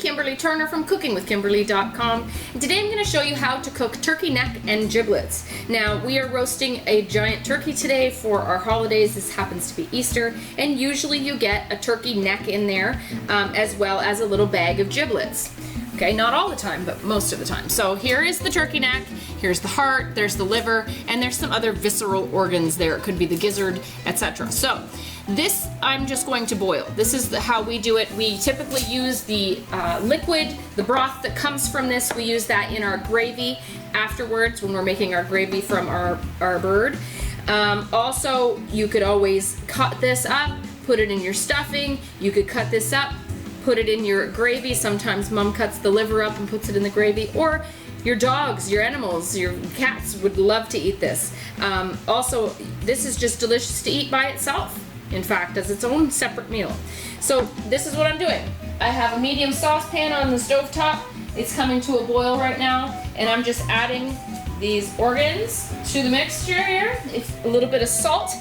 Kimberly Turner from cookingwithkimberly.com, and today I'm going to show you how to cook turkey neck and giblets. Now, we are roasting a giant turkey today for our holidays. This happens to be Easter, and usually you get a turkey neck in there, as well as a little bag of giblets. Okay, not all the time, but most of the time. So here is the turkey neck, here's the heart, there's the liver, and there's some other visceral organs there. It could be the gizzard, etc. So this I'm just going to boil. This is how we do it. We typically use the liquid, the broth that comes from this. We use that in our gravy afterwards when we're making our gravy from our bird. Also, you could always cut this up, put it in your stuffing. You could cut this up, put it in your gravy. Sometimes Mom cuts the liver up and puts it in the gravy, or your dogs, your animals, your cats would love to eat this. Also, this is just delicious to eat by itself, in fact, as its own separate meal. So this is what I'm doing. I have a medium saucepan on the stovetop. It's coming to a boil right now, and I'm just adding these organs to the mixture here. It's a little bit of salt.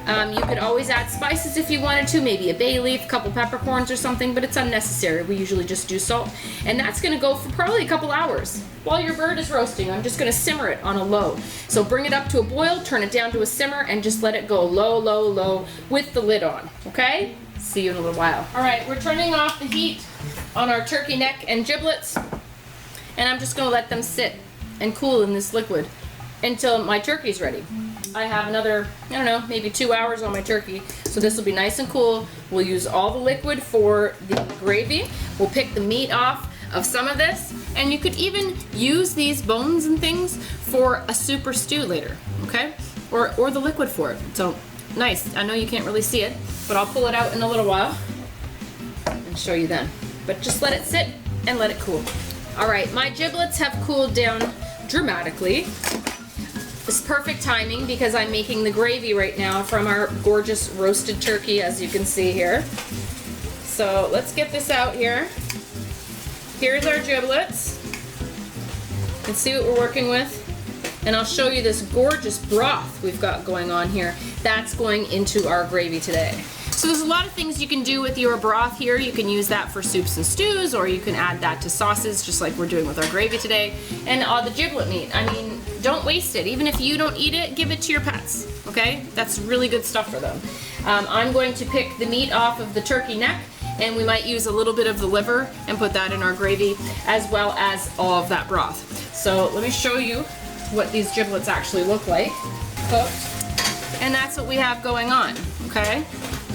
You could always add spices if you wanted to, maybe a bay leaf, a couple peppercorns or something, but it's unnecessary. We usually just do salt. And that's gonna go for probably a couple hours. While your bird is roasting, I'm just gonna simmer it on a low. So bring it up to a boil, turn it down to a simmer, and just let it go low, low, low with the lid on, okay? See you in a little while. All right, we're turning off the heat on our turkey neck and giblets, and I'm just gonna let them sit and cool in this liquid until my turkey's ready. I have another, I don't know, maybe 2 hours on my turkey, so this will be nice and cool. We'll use all the liquid for the gravy. We'll pick the meat off of some of this, and you could even use these bones and things for a soup or stew later, okay? Or the liquid for it. So nice. I know you can't really see it, but I'll pull it out in a little while and show you then. But just let it sit and let it cool. All right, my giblets have cooled down dramatically. It's perfect timing because I'm making the gravy right now from our gorgeous roasted turkey, as you can see here. So let's get this out here. Here's our giblets. You can see what we're working with. And I'll show you this gorgeous broth we've got going on here. That's going into our gravy today. So there's a lot of things you can do with your broth here. You can use that for soups and stews, or you can add that to sauces, just like we're doing with our gravy today. And the giblet meat, I mean, don't waste it. Even if you don't eat it, give it to your pets, okay? That's really good stuff for them. I'm going to pick the meat off of the turkey neck, and we might use a little bit of the liver and put that in our gravy, as well as all of that broth. So let me show you what these giblets actually look like, cooked. And that's what we have going on, okay?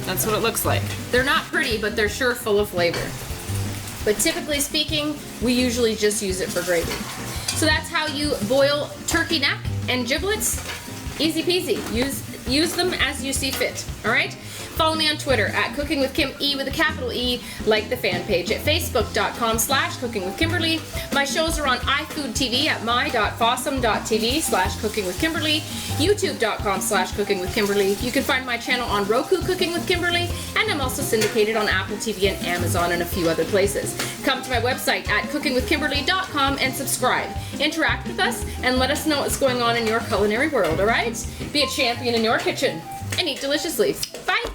That's what it looks like. They're not pretty, but they're sure full of flavor. But typically speaking, we usually just use it for gravy. So that's how you boil turkey neck and giblets. Easy peasy. Use them as you see fit, all right? Follow me on Twitter at cookingwithkime with a capital E, like the fan page at facebook.com/cookingwithkimberly. My shows are on iFood TV at my.fossum.tv/cookingwithkimberly, youtube.com/cookingwithkimberly. You can find my channel on Roku, Cooking with Kimberly, and I'm also syndicated on Apple TV and Amazon and a few other places. Come to my website at cookingwithkimberly.com and subscribe. Interact with us and let us know what's going on in your culinary world, all right? Be a champion in your kitchen and eat deliciously. Bye!